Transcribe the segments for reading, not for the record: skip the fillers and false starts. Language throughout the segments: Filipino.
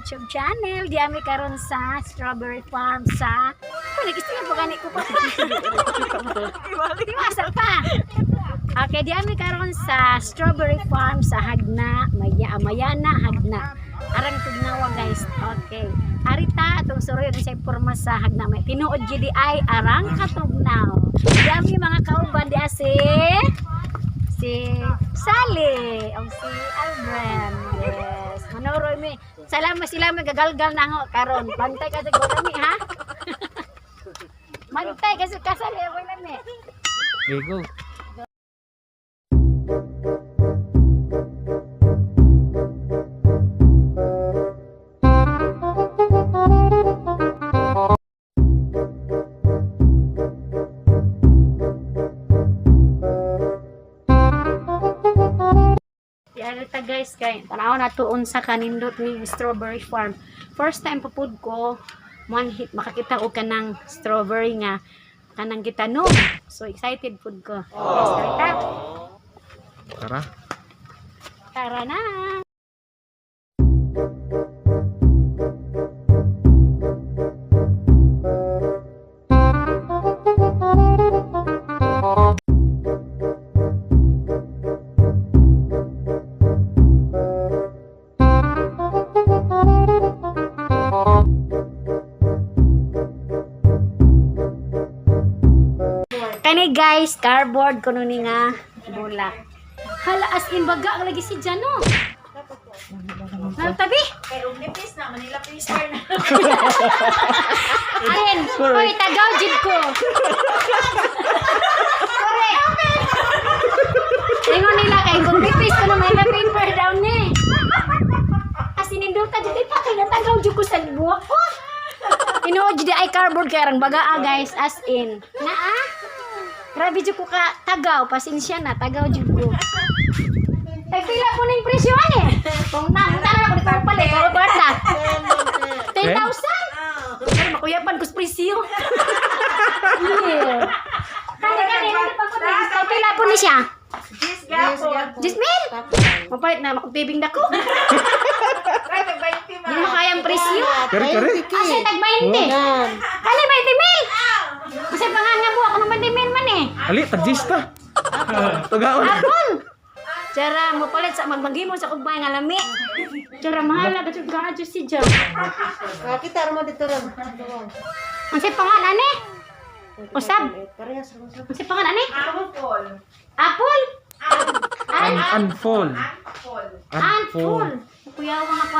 YouTube channel. Di ami karon sa Strawberry Farm sa nag-istorya po gani ko pa. Iwasa pa. Okay, di ami karon sa Strawberry Farm sa Hagna, Mayana, Hagna. Arang tugnawa guys. Okay. Arita atong suroy sa porma sa Hagna. May tinuod gid ay arang katugnaw. Di ami mga kauban di si Sally o si Albren. Yes. Manoroy mi. Salamat sila may gagalgal na ako karon. Bantay ka sa gulami ha. Bantay ka sa kasali ako lami. Okay, go. Arita guys kay tanaw na tuon sa kanindot ni Strawberry Farm. First time papud ko manhit makakita og kanang strawberry nga kanang gitanom. So excited pud ko. Yes, Arita. Tara. Tara na. Kani guys, cardboard kuno ni nga bulak. Hala as in baga ang lagi si Jano. Tabi. Kay Omnipis na Manila Pacer na. Ayan, hoy tagaw jud ko. Correct. Ingon nila kay kung pipis ko na may paper down ni. As inindot ta jud pa kay natagaw jud ko sa buwak ko. Tinuod jud ay cardboard kay arang baga guys as in. Naa. Grabe jud ko ka tagaw, pasensya na, tagaw jud ko. Ay pila ko ning presyo ani? Kung tara ko dito pala, ko barta. 10,000. Ay makuyapan ko sa presyo. Yeah. Kani pa ko ay pila po ni siya. 10 gapon. 10,000. Mapalit na makutibing dako. Kay tag 20 Di mo kayang presyo. Kare. Kasi tag 20. Kali 20,000. Kasi panganga buwa ko ng 20,000 man eh. Ali, tagjista. Tagaon. Apon! Cara mo palit sa magbagimo sa kugbay nga lami. Cara mahal na gajud gadyo si Jam. Kita ra dito ron. Ang si pangan ani? Usab. Ang si pangan ani? Apple. Apple? Unfold. Apple. Kuya ko nga pa.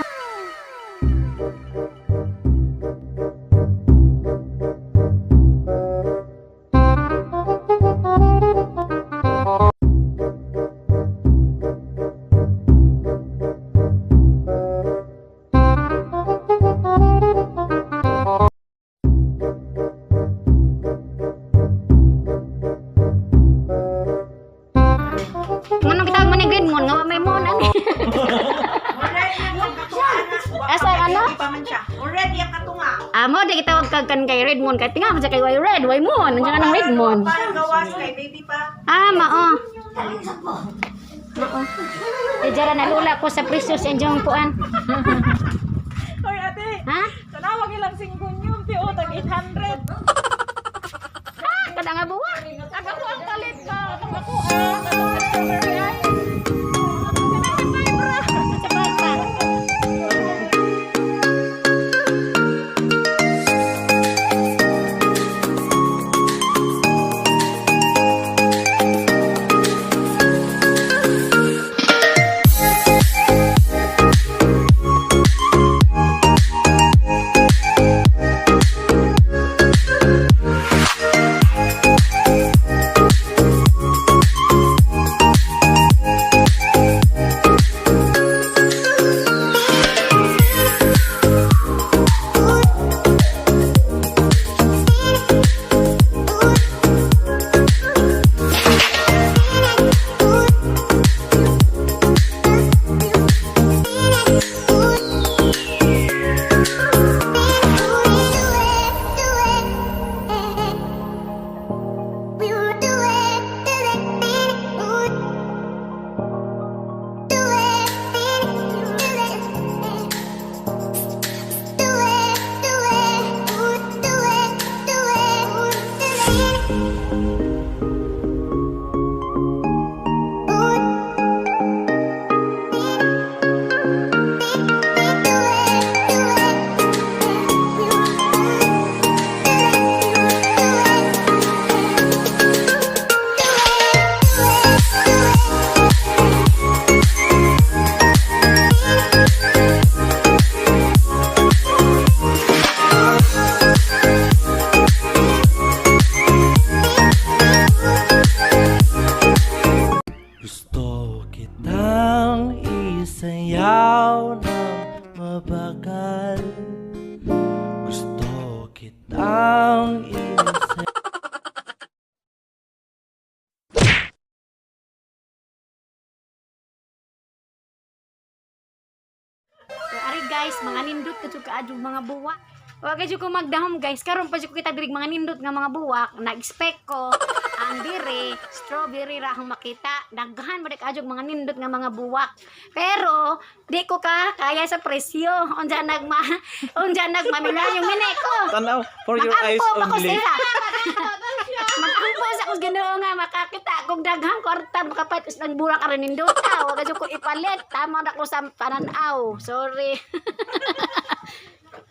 Manong kita man green mon nga may mon ani. Asa ano? Already ang katunga. Amo di kita wag kag kay red mon kay tinga man kay way red, way mon, nandiyan nang red mon. Parang gawas kay baby pa. Mao. Ejara na lula ko sa precious enjong puan. Hoy ate, Ha? tanawag ilang singkon yun, ti o tag 800. Kada nga buwa. Aga ko ang palit ka. Aga ko ang strawberry ay. Gusto kitang isayaw ng mabagal. Gusto kitang isayaw. So, ari guys, mga nindot ka kaadyo mga buwak. Wa ka ko magdahom guys, karon pa ko kita dirig mga nindot nga mga buwak, na-expect ko ang dire strawberry ra ang makita. Daghan ba kaadyo mga nindot nga mga buwak. Pero di ko kaya sa presyo. Unsa nagmamila yung mini ko. Tanaw, for your eyes Mag-angko pa ko only. sila. Mag-angko sa kung ganoon nga makakita kung daghang kwarta makapat ng burak aron nindota. Wa ka ko ipalit. Tama na ko sa pananaw. Sorry.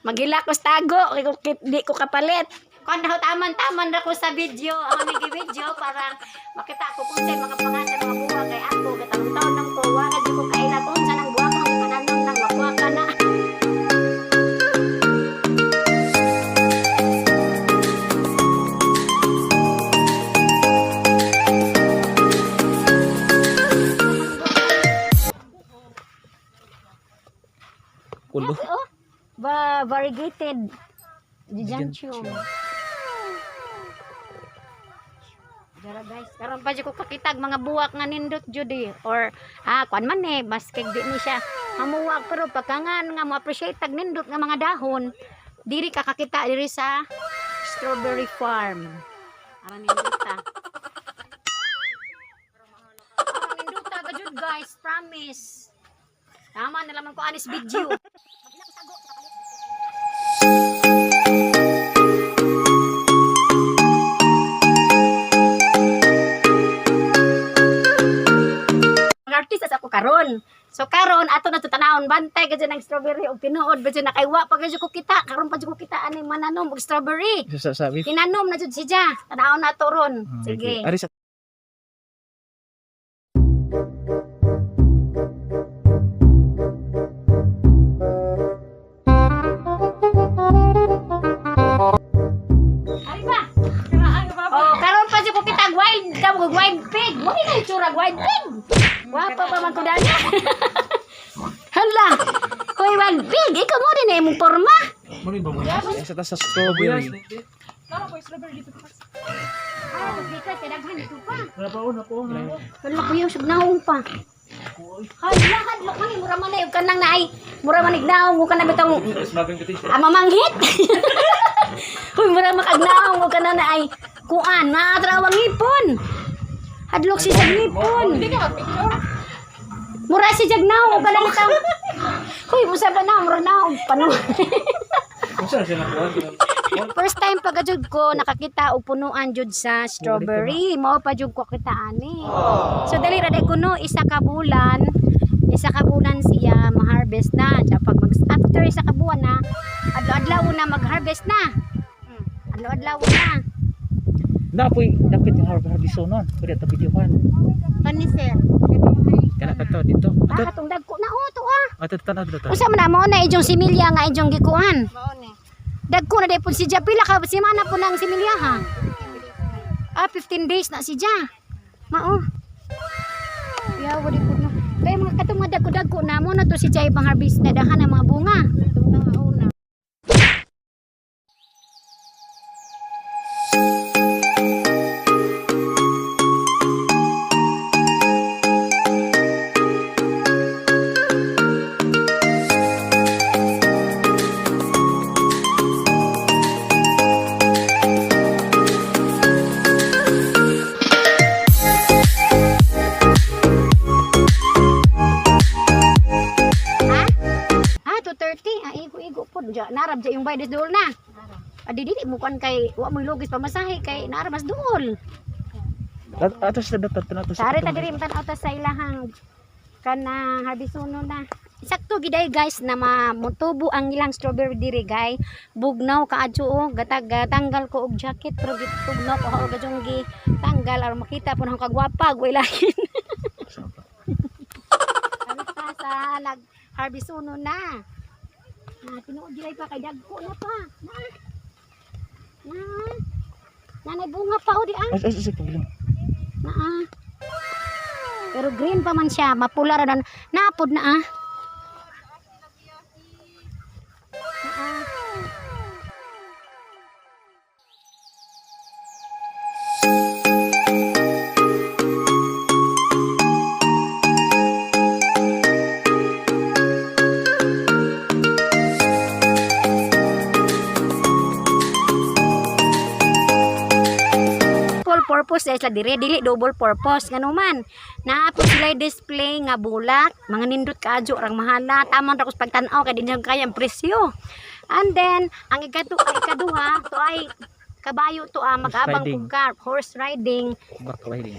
Magila ko sa tago, di ko kapalit. Kung daw taman-taman na ko sa video, ako nag-video para makita ko kung sa'yo mga pangasan mga buwak kay ako. Gatang-taon ng kuwa, kasi ko kaila kung saan ang buwak, ang pananong ng wakwak ka na. Ulo. Oh, variegated. Gigantium. Dara guys, karon pa ko kakitag mga buwak nga nindot judi or kuan man mas kay di ni siya hamuwak pero pagkangan nga mo appreciate tag nindot nga mga dahon diri ka kakita diri sa strawberry farm. Aran nindot ta. Aran nindot ta ba jud guys, promise. Tama na lamang ko anis video. Artista sa ako karon. So karon ato na tutanawon bantay gadyo ng strawberry og tinuod badyo na kaywa pa gadyo ko kita karon pa ko kita ani mananom og strawberry. Sabi. Tinanom na jud siya. Tanawon na to ron. Sige. Ari sa Ari ba? Oh, karon pa jud ko kita wild pig. Mo ni kay tsura wild pig. Wapa pa man ko dali. Hala. Hoy wild pig, ikaw mo din imong porma. sa tas sa strawberry. Ah, bigat kay daghan ito pa. Wala ko yung sugnaong pa. Hala, hadlok man mura man ay kanang naay. Mura man ignaong mo kana bitong mamanghit. Hoy, mura makagnaong mo kana naay. Kuan, maatrawang ipon. Hadlok si Jagnipon. Mura si Jagnaw, kana bitong. Hoy, musa ba na mura na pano. First time pagajud ko nakakita og punuan jud sa strawberry, mao pa jud ko kita ani. So dali ra day kuno isa ka bulan siya ma-harvest na. Pag after isa ka buwan na, adlaw-adlaw na mag-harvest na. Adlaw-adlaw na. Dapoy dapat yung harvest non. Pwede ta videohan. Kani sir. Kana ka to dito. Ato Katong dagko na to ah. ato tanaw dito. Unsa man na mo na ijong similya nga ijong gikuan? Mao ni. Dagko na day pud si Ja pila ka semana po nang similya ha. 15 days na si Ja. Mao. Ya wali pud no. Kay mga katong mga dagko-dagko na mo na to si Ja pang harvest na dahan ang mga bunga. Narab dya yung bayad dool na. Adi dili mo kan kay wa mo lugis pamasahe kay narab mas dool. Ato sa dapat tanaw sa. Sari ta diri tan-aw ta sa ilahang kanang harbisono na. Sakto giday guys na mamutubo ang ilang strawberry diri gay. Bugnaw kaadyo o tanggal ko og jacket pero gitugnaw ko og gadyong gi tanggal aron makita po nang kagwapa way lain. Kalita sa nag harbisono na. Tinuod dilay pa kay dagko na pa. Nanay bunga pa o di ah. Sa paglim. Naa. Pero green pa man siya, mapula ra dan. Napod na ah. Purpose dahil sila dili double purpose ngano man naa po sila display nga bulat mga nindot kaadyo rang mahala tamang ra kus pagtan-aw kay dinhi kaya ang presyo. And then ang ikaduha to ay kabayo to mag-abang riding. kog car horse riding. Back riding.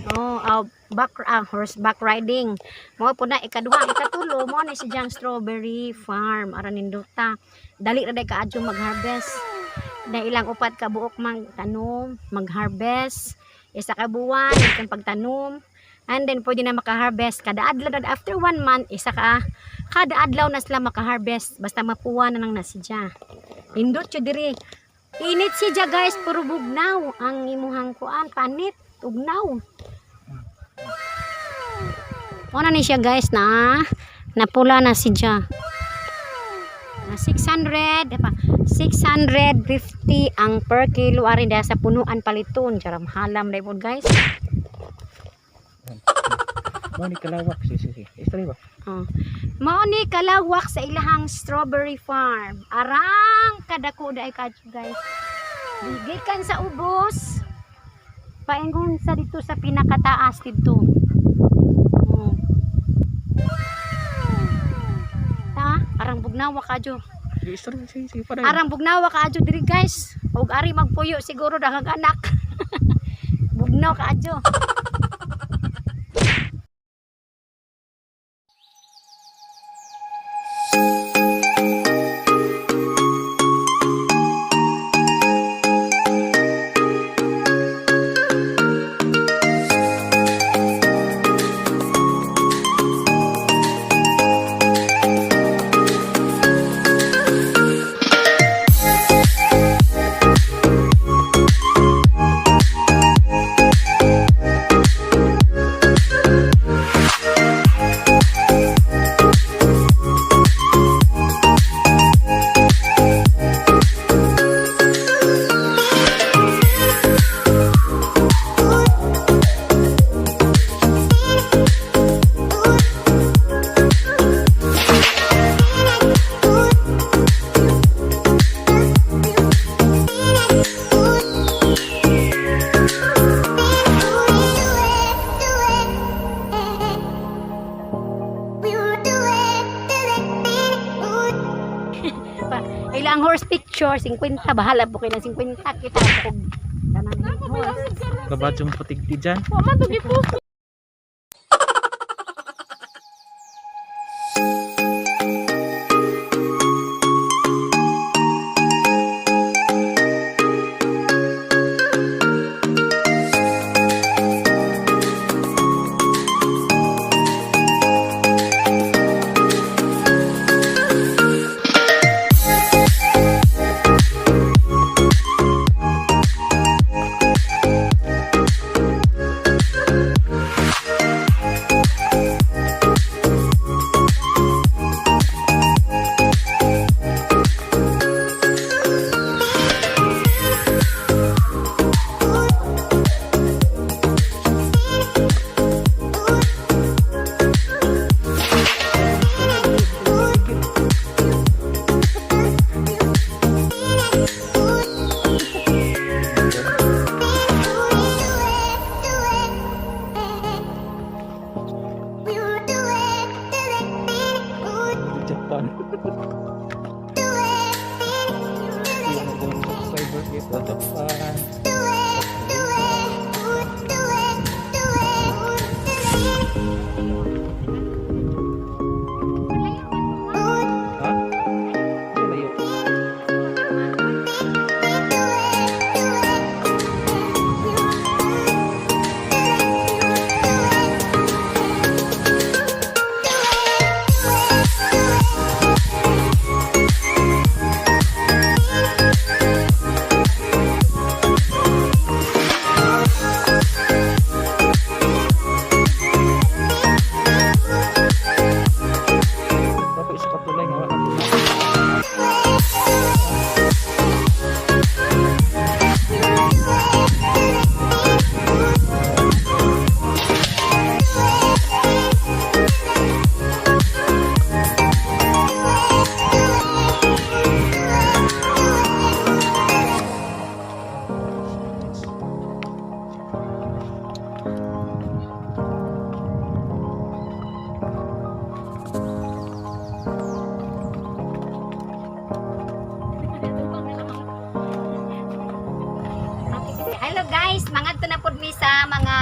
Horseback riding mo po na ikaduha. Ikatulo mo na si John Strawberry Farm aran nindota dali ra day kaadyo mag-harvest na ilang upat ka buok magtanom mag-harvest isa ka buwan ikang pagtanom and then pwede na maka-harvest kada adlaw after 1 month isa ka kada adlaw na sila maka-harvest basta mapuwa na lang na siya indot siya diri init siya guys puro bugnaw ang imuhang kuan panit ugnaw wala ni siya guys na napula na siya 650 ang per kilo arin dahil sa punuan paliton jaram halam dahil po guys Mo ni kalawak si. Istri ba? mao ni kalawak sa ilahang strawberry farm arang kadako daay kadyo guys gikan sa ubos paingon sa dito sa pinakataas dito arang bugnawa kadyo Istri si pa arang bugnawa kaadyo diri guys ug ari magpuyo siguro daghang anak bugnaw kaadyo ilang horse picture 50 bahala po kayo ng 50 kita ko tanan kabadyong putigti dyan. Wa man to gipuso. Japan. Subscriber kita Japan. Hah? Malayo.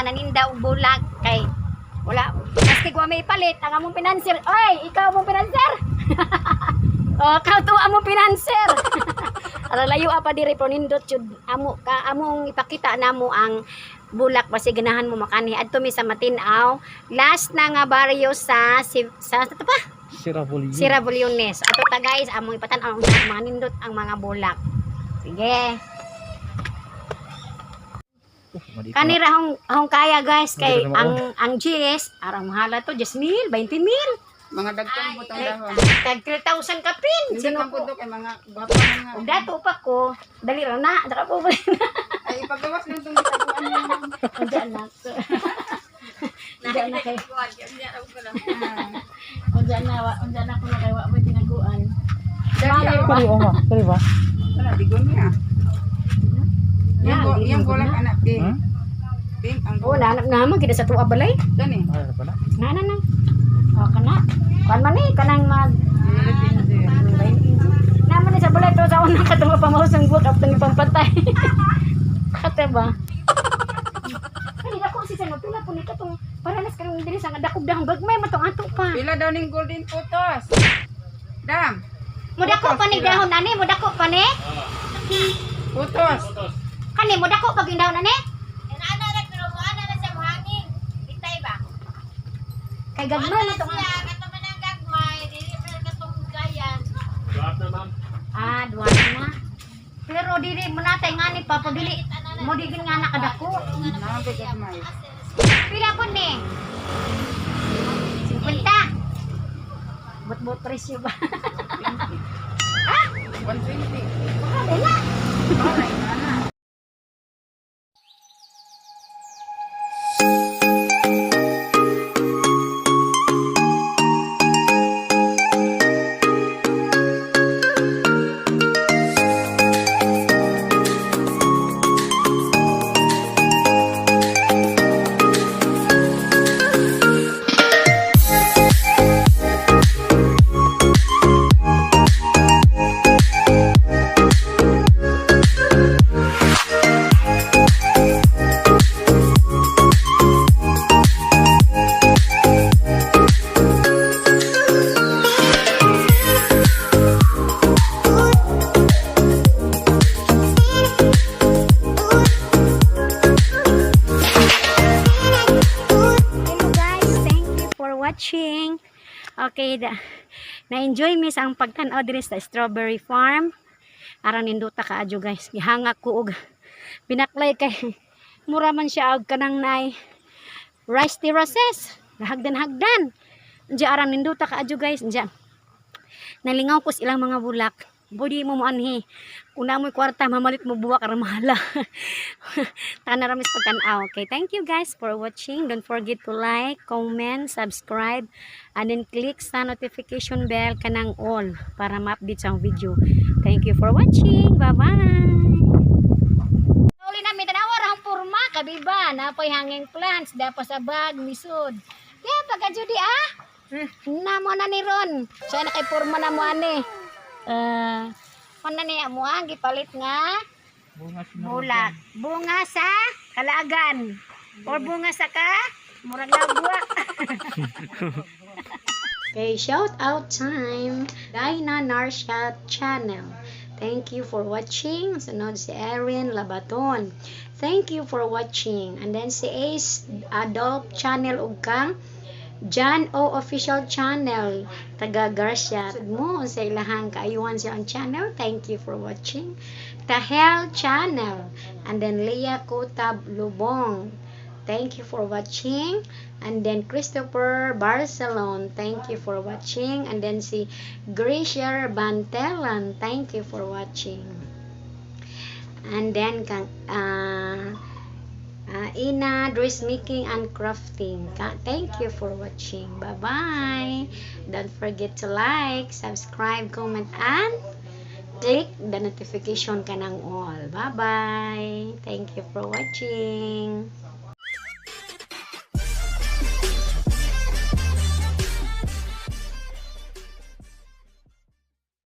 naninda og bulag kay wala maski ko may palit ang among pinanser. Oy, ikaw among pinanser. Oh, ikaw to among pinanser. Ara layo apa diri pero nindot jud among ipakita namo ang bulak basi ganahan mo makani adto mi sa Matinaw. Last na nga baryo sa ito pa? Sierra Boliones. Ato ta guys, among ipatan-aw ang mga nindot ang mga bulak. Sige. Kanira hong kaya guys kay ang GS arang mahala to 10,000, 20,000. Mga dagtong butang dahon. Tag 3,000 ka pin. Hindi Sino kang ko? puto kay mga bata nga. Ug dato pa ko. Dali ra na, dara po ba. Ay ipagawas lang itong gitaguan niya. Undian na. Undian na kay. Undian na ko na kay wa mo tinaguan. Kali oma, kali ba? Wala bigon niya. Yeah, Yang golak anak pink. Hmm? Pink ang Oh, nanak naman kita sa tuwa balay. Dani. Ay, pala. Na. Oh, kana. Kan man ni kanang mag naman ni sa balay to sa unang katong pamahusang buwak aptong ipampatay. Kate ba? Ay, dako si sa tula po ni katong paranas karong diri sa dakog dahang gagmay matong ato pa. Pila daw ning golden photos. Dam. Mo dako pa ni dahon ani, mo dako pa ni. Photos. Kani mo dako pag yung dahon ani. Kay gagmay matong duwan na. Pero dili mo natay ngani pa pag dili mo digin nga nakadako. Naman pa gagmay. Pila po ni? 50. Bot presyo ba? 120. Grabe na. Alright, mana. Watching. Okay, na-enjoy mi sa ang pagtan-aw diri sa strawberry farm. Aran ninduta ka adyo guys. Gihangak ko og pinaklay kay mura man siya og kanang nay rice terraces. Hagdan. Diya aran ninduta ka adyo guys. Diya. Nalingaw ko sa ilang mga bulak. Budi mo anhi. Una mo'y kwarta, mamalit mo buwak aram mahala. Tanaramis pagtanaw. Okay, thank you guys for watching. Don't forget to like, comment, subscribe, and then click sa notification bell kanang all para ma-update sa video. Thank you for watching. Bye-bye! Uli namin, tanawar ang purma, kabiba, napoy hanging plants, dapat sa bag, misod. Kaya pagka-judi namo na ni Ron. Siya na kay purma na mo ani. Ano niya mo ang gipalit nga bulak. Bunga sa kalagan. Or bunga sa murag labwa. Okay, shout out time. Dina Narshat Channel. Thank you for watching. Sunod si Erin Labaton. Thank you for watching. And then si Ace Adult Channel ug kang John O Official Channel, taga Garcia mo sa ilahang kaayuhan sa ang channel. Thank you for watching. Tahel Channel, and then Leah Kotab Lubong, thank you for watching. And then Christopher Barcelon, thank you for watching. And then si Gracier Bantelan, thank you for watching. And then Ina Dressmaking and Crafting, thank you for watching. Bye bye. Don't forget to like, subscribe, comment, and click the notification kanang all. Bye bye. Thank you for watching.